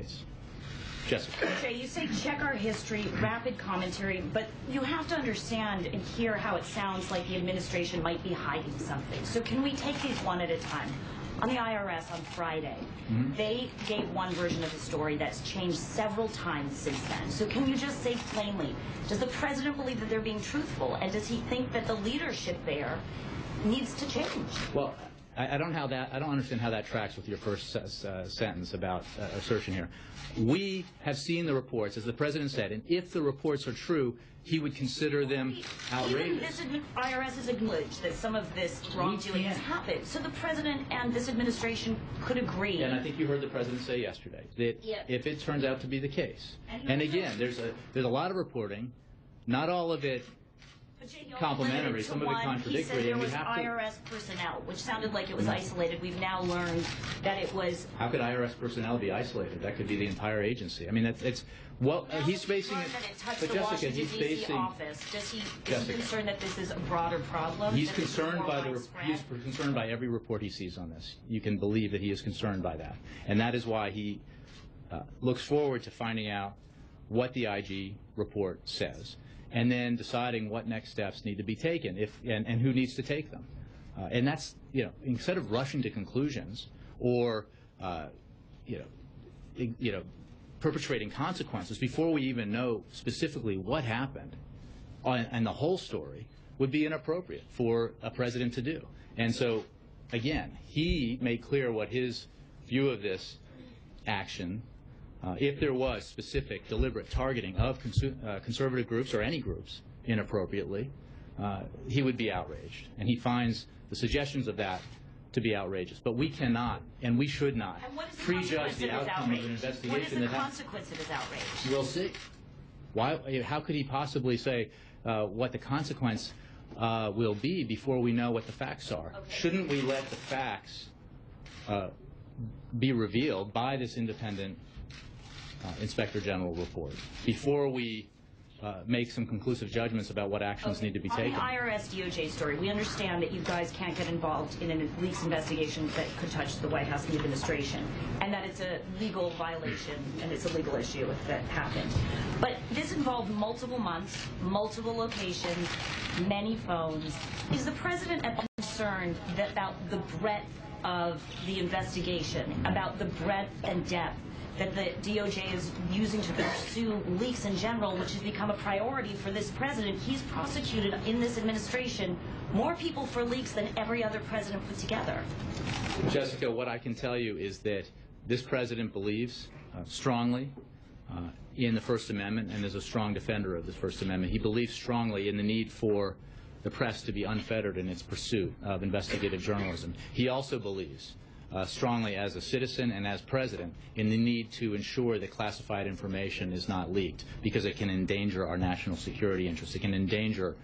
States. Jessica. Jay, you say check our history, rapid commentary, but you have to understand and hear how it sounds like the administration might be hiding something. So can we take these one at a time? On the IRS on Friday, they gave one version of the story that's changed several times since then. So can you just say plainly, does the president believe that they're being truthful, and does he think that the leadership there needs to change? Well, I don't understand how that tracks with your first sentence about assertion here. We have seen the reports, as the president said, and if the reports are true, he would consider them outrageous. Even this IRS has acknowledged that some of this wrongdoing has happened. So the president and this administration could agree. And I think you heard the president say yesterday that if it turns out to be the case, and again, there's a lot of reporting, not all of it complimentary, some of it contradictory. He said there was IRS personnel, which sounded like it was isolated. We've now learned that it was. How could IRS personnel be isolated? That could be the entire agency. I mean, it's well, he's facing it. But Jessica, he's facing. Office. Is he concerned that this is a broader problem? He's concerned by every report he sees on this. You can believe that he is concerned by that, and that is why he looks forward to finding out what the IG report says, and then deciding what next steps need to be taken, and who needs to take them. And that's, instead of rushing to conclusions or, perpetrating consequences before we even know specifically what happened and the whole story, would be inappropriate for a president to do. And so, again, he made clear what his view of this action, if there was specific, deliberate targeting of conservative groups or any groups inappropriately, he would be outraged. And he finds the suggestions of that to be outrageous. But we cannot, and we should not, prejudge the outcome of an investigation. What is the consequence of his outrage? We'll see. How could he possibly say what the consequence will be before we know what the facts are? Okay. Shouldn't we let the facts be revealed by this independent Inspector General report before we make some conclusive judgments about what actions need to be taken? On the IRS DOJ story, we understand that you guys can't get involved in a leaks investigation that could touch the White House and the administration, and that it's a legal violation and it's a legal issue if that happened. But this involved multiple months, multiple locations, many phones. Is the president concerned about the breadth of the investigation, about the breadth and depth that the DOJ is using to pursue leaks in general, which has become a priority for this president? He's prosecuted in this administration more people for leaks than every other president put together. Jessica, what I can tell you is that this president believes strongly in the First Amendment and is a strong defender of the First Amendment. He believes strongly in the need for the press to be unfettered in its pursuit of investigative journalism. He also believes strongly as a citizen and as president in the need to ensure that classified information is not leaked, because it can endanger our national security interests. It can endanger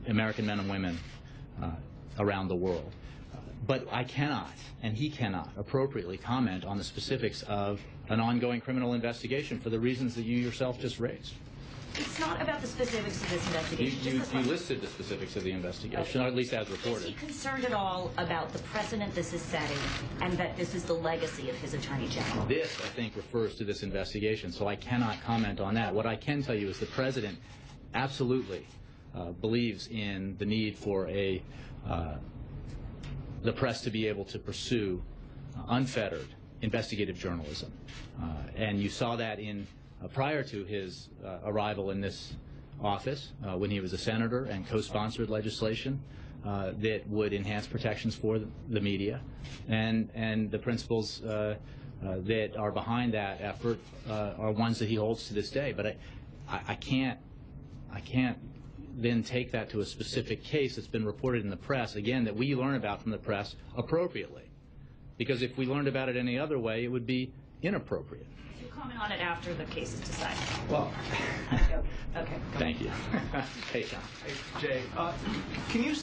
American men and women around the world. But I cannot, and he cannot, appropriately comment on the specifics of an ongoing criminal investigation for the reasons that you yourself just raised. It's not about the specifics of this investigation. You listed the specifics of the investigation, or at least as reported. Is he concerned at all about the precedent this is setting and that this is the legacy of his Attorney General? This, I think, refers to this investigation, so I cannot comment on that. What I can tell you is the president absolutely believes in the need for the press to be able to pursue unfettered investigative journalism. And you saw that in prior to his arrival in this office, when he was a senator and co-sponsored legislation that would enhance protections for the media, and the principles that are behind that effort are ones that he holds to this day. But I can't then take that to a specific case that's been reported in the press, again, that we learn about from the press appropriately. Because if we learned about it any other way, it would be inappropriate. Comment on it after the case is decided. Well, okay. Thank you. Hey, Tom. Hey, Jay, can you